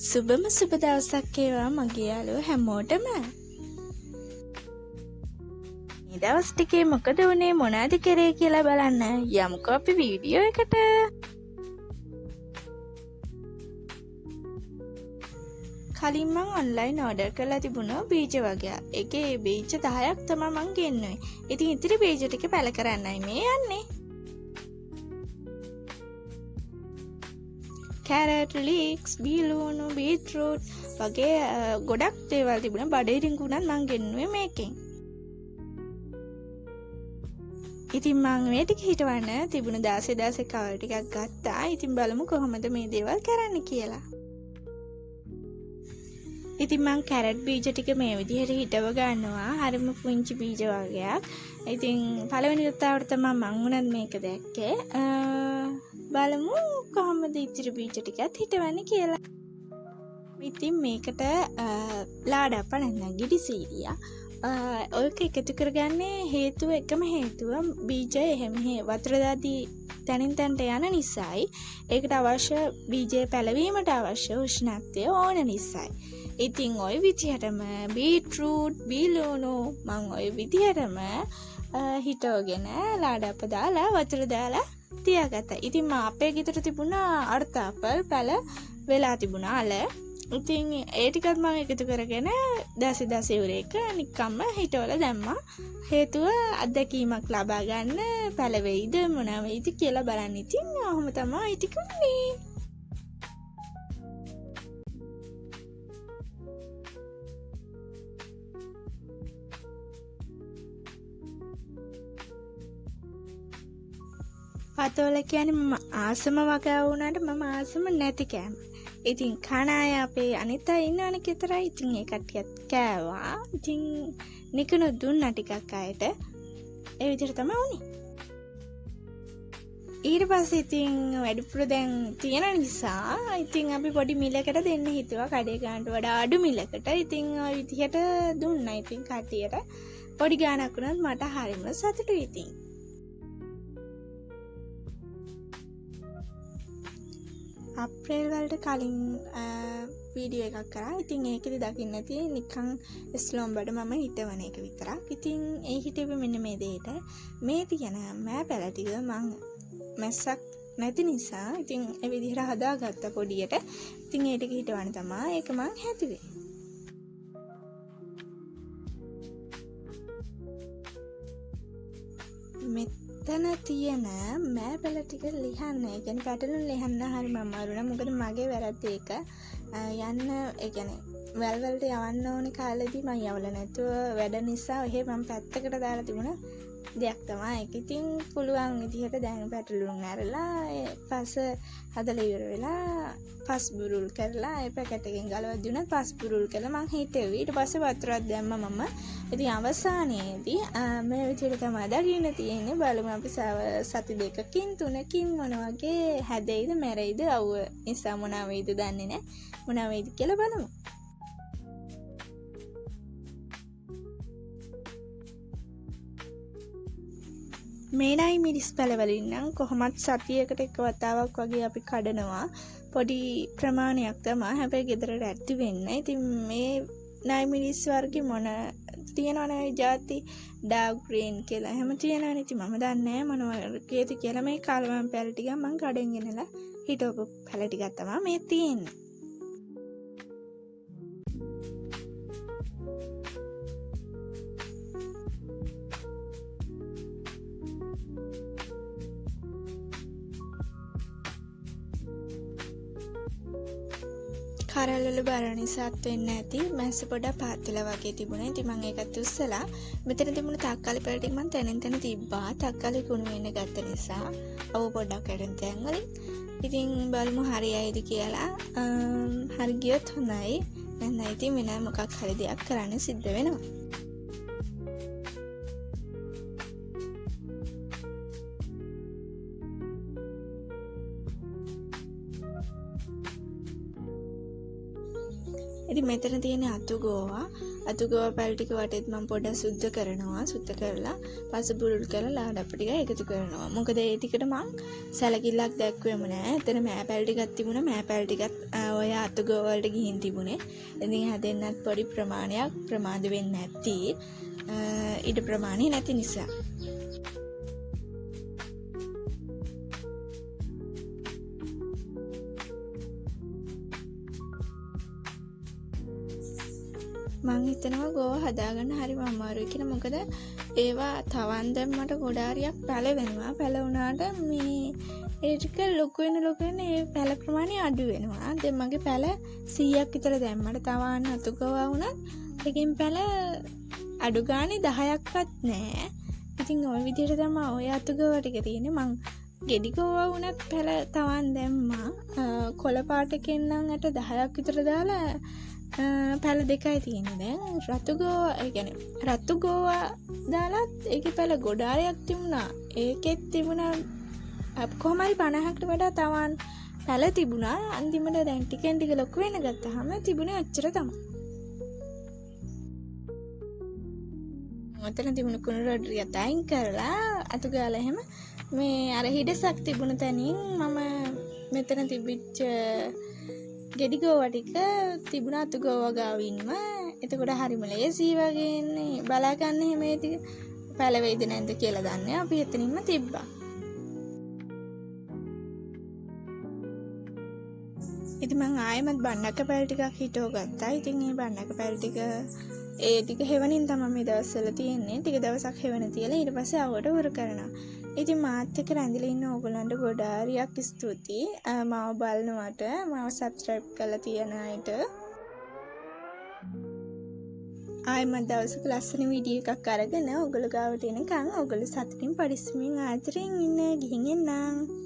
සුබම සුබ දවසක් වේවා මගේ යාළුවෝ හැමෝටම. මේ දවස් ටිකේ මොකද වුනේ මොනවද කරේ කියලා බලන්න යමුකෝ අපි වීඩියෝ එකට. කලින් මං ඔන්ලයින් ඕඩර් කරලා තිබුණා බීජ වර්ගයක්. ඒකේ බීජ 10ක් තමයි මං ගෙන්නුවේ. ඉතින් ඉතිරි බීජ ටික පැල කරන්නයි මේ යන්නේ. කැරට්, ලීක්ස්, බීලුණු, බීට්රූට් වගේ ගොඩක් දේවල් තිබුණා. බඩේ රිංගුණත් මං ගෙන්නුවේ මේකෙන්. ඉතින් මං මේ ටික හිටවන්න තිබුණු 16 කවර් ටිකක් ගත්තා. ඉතින් බලමු කොහොමද මේ දේවල් කරන්න කියලා. ඉතින් මං කැරට් බීජ ටික මේ විදිහට හිටව ගන්නවා. හරිම පුංචි බීජ වර්ගයක්. ඉතින් පළවෙනි වතාවට තමයි මං උනත් මේක දැක්කේ. බලමු කොහොමද ඉතිරි බීජ ටිකත් හිටවන්නේ කියලා. ඉතින් මේකට ලාඩප්ප නැත්නම් ගිඩිසීරියා ඔයක එකතු කරගන්නේ හේතුව එකම හේතුව බීජ එහෙම වතුර දාදී තනින් තනට යන නිසායි. ඒකට අවශ්‍ය බීජය පැලවීමට අවශ්‍ය උෂ්ණත්වය ඕන නිසායි. ඉතින් ওই විදිහටම බීට්රූට්, බීලුණු මං ওই විදිහටම හිටවගෙන ලාඩප්ප දාලා වතුර දාලා තියාගත්තා. ඉතින් මම අපේ ගෙදර තිබුණා අර්ථාපල් පැල වෙලා තිබුණා අල. ඉතින් ඒ ටිකත් මම එකතු කරගෙන දස ඉවරේක නිකම්ම හිටවල දැම්මා. හේතුව අත්දැකීමක් ලබා ගන්න පැල වෙයිද මොන වෙයිද කියලා බලන්න. ඉතින් ඔහොම තමයි ටික උනේ. පතෝල කියන්නේ මම ආසම වගේ වුණාට මම ආසම නැති කෑම. ඉතින් කන අය අපේ අනිත් අය ඉන්නවනේ කිතරයි. ඉතින් ඒ කට්ටියත් කෑවා. ඉතින් නිකනු දුන්නා ටිකක් අයට. ඒ විදිහට තමයි උනේ. ඊට පස්සේ ඉතින් වැඩිපුර දැන් තියෙන නිසා ඉතින් අපි පොඩි මිලකට දෙන්න හිතුවා. කඩේ ගන්නට වඩා අඩු මිලකට. ඉතින් ওই විදිහට දුන්නා. ඉතින් කට්ටියට පොඩි ගාණක් වුණත් මට හරිම සතුටුයි ඉතින්. අප්‍රේල් වලට කලින් වීඩියෝ එකක් කරා. ඉතින් ඒකෙදි දකින්න තියෙන්නේ නිකන් ස්ලොම්බඩ මම හිටවන එක විතරක්. ඉතින් ඒ හිටෙන්නේ මෙන්න මේ දෙයට. මේ තියෙන මෑ පැල ටික මං මැස්සක් නැති නිසා ඉතින් ඒ විදිහට හදාගත්ත පොඩියට. ඉතින් ඒ ටික හිටවන්න තමයි ඒක මං හැදුවේ. මෙතන තියෙන මෑ පැල ටික ලියන්න. ඒ කියන්නේ පැටලුන් ලියන්න හරිම අමාරු නෑ. මොකද මගේ වැරද්ද ඒක. යන්න ඒ කියන්නේ වැල් වලට යවන්න ඕනේ කාලෙදී මම යවල නැතුව වැඩ නිසා එහෙ මම පැත්තකට දාලා තිබුණා දෙයක් තමයි ඒක. ඉතින් පුළුවන් විදිහට දැන් පැටලුන් ඇරලා ඒ පස හදලා ඉවර වෙලා පස් බුරුල් කරලා ඒ පැකට් එකෙන් ගලවලා දුන්නා. පස් බුරුල් කරලා මං හිටෙවි. ඊට පස්සේ වතුරක් දැම්මා මම. ඉතින් අවසානයේදී මේ විදිහට තමයි දකින්න තියෙන්නේ. බලමු අපි සති දෙකකින් තුනකින් මොන වගේ හැදෙයිද මැරෙයිද අවුව නිසා මොනවා වෙයිද දන්නේ නැහැ. මොනවා වෙයිද කියලා බලමු. මේ නයි මිරිස් පැලවලින් නම් කොහොමත් සතියකට එක වතාවක් වගේ අපි කඩනවා. පොඩි ප්‍රමාණයක් තමයි. හැබැයි ගෙදරට ඇති වෙන්නේ. ඉතින් මේ නයි මිරිස් වර්ගේ මොන තියෙනවනේ ಜಾති ඩාර්ක් ග්‍රීන් කියලා. එහෙම තියෙනවනේ. ඉතින් මම දන්නේ නැහැ මොන වර්ගයේද කියලා. මේ කලවම් පැල ටික මම කඩෙන් ගෙනලා හිටවපු පැල ටිකක් තමයි මේ තියෙන්නේ. කරල්වල බර නිසාත් වෙන්න ඇති. මැස්ස පොඩක් පාත්ලා වගේ තිබුණා. ඉතින් මම ඒකත් උස්සලා මෙතන තිබුණු තක්කාලි පැල ටික මම තැනින් තැන තිබ්බා. තක්කාලි කුණු වෙන්න ගත්ත නිසා අවු පොඩක් ඇරෙන් තැන් වලින්. ඉතින් බලමු හරියයිද කියලා. හරි ගියොත් හොඳයි. නැත්නම් ඉතින් වෙන මොකක් හරි දෙයක් කරන්න සිද්ධ වෙනවා. ඉතින් මෙතන තියෙන අතු ගෝවා. අතුගෝව පැල් ටික වටේත් මම පොඩ්ඩක් සුද්ධ කරනවා. සුද්ධ කරලා පස්සේ බුරුල් කරලා ලාඩප්පු ටික එකතු කරනවා. මොකද ඒ ටිකට මං සැලකිල්ලක් දැක්වෙම නෑ. එතන මෑ පැල් ටිකක් තිබුණා. මෑ පැල් ටිකත් ඔය අතුගෝව වලට ගිහින් තිබුණේ. ඉතින් හැදෙන්නත් පොඩි ප්‍රමාණයක් ප්‍රමාද වෙන්නේ නැති. ඊට ප්‍රමාණي නැති නිසා. මං හිතනවා ගෝව හදාගන්න හරිම අමාරුයි කියලා. මොකද ඒවා තවන් දැම්මට ගොඩාරියක් පැලවෙනවා. පැලවුණාට මේ ඒ ටික ලොකු වෙන ඒ පැල ප්‍රමාණය අඩු වෙනවා. දැන් මගේ පැල 100ක් විතර දැම්මට තවන් අතුගෝව වුණත් එකකින් පැල අඩු ගානේ 10ක්වත් නෑ. ඉතින් ওই විදිහට තමයි ඔය අතුගෝව ටික තියෙන්නේ. මං ගෙඩි ගෝව වුණත් පැල තවන් දැම්මා. කොළ පාටකින් නම් අට 10ක් විතර දාලා පැල දෙකයි තියෙන්නේ. දැන් රතු ගෝව, ඒ කියන්නේ රතු ගෝව දාලත් ඒකේ පැල ගොඩාරියක් තිබුණා. ඒකෙත් තිබුණා කොහොම හරි 50කට වඩා තවන් පැල තිබුණා. අන්තිමට දැන් ටිකෙන් ටික ලොකු වෙන ගත්තාම තිබුණේ අච්චර තමයි. ඔතන තිබුණ කුණු රොඩ්රියත් අයින් කරලා අතු ගාලා එහෙම මේ අර හිඩසක් තිබුණ තැනින් මම මෙතන තිබිච්ච ගෙඩි ගෝව ටික තිබුණ අතු ගෝව ගාවින්ම. එතකොට හරිම ලේසි වගේ ඉන්නේ. බලා ගන්න හැම ඒ ටික පැල වේද නැද්ද කියලා දන්නේ අපි එතනින්ම තිබ්බා. ඉතින් මං ආයෙමත් බණ්ඩක පැල් ටිකක් හිටව ගත්තා. ඉතින් මේ බණ්ඩක පැල් ටික ඒ ටික හෙවණින් තමයි මේ දවස්වල තියෙන්නේ. ටික දවසක් හෙවණ තියලා ඊට පස්සේ අවුවට උර කරනවා. ඉතින් මාත් එක්ක රැඳිලා ඉන්න ඕගොල්ලන්ට ගොඩාරියක් ස්තුතියි. මාව බලනවට, මාව සබ්ස්ක්‍රයිබ් කරලා තියන අයට. ආයෙමත් දවසක ලස්සන වීඩියෝ එකක් අරගෙන ඕගොල්ලෝ ගාවට එනකන් ඕගොල්ලෝ සතුටින් පරිස්සමින් ආදරෙන් ඉන්න. ගිහින් එන්නම්.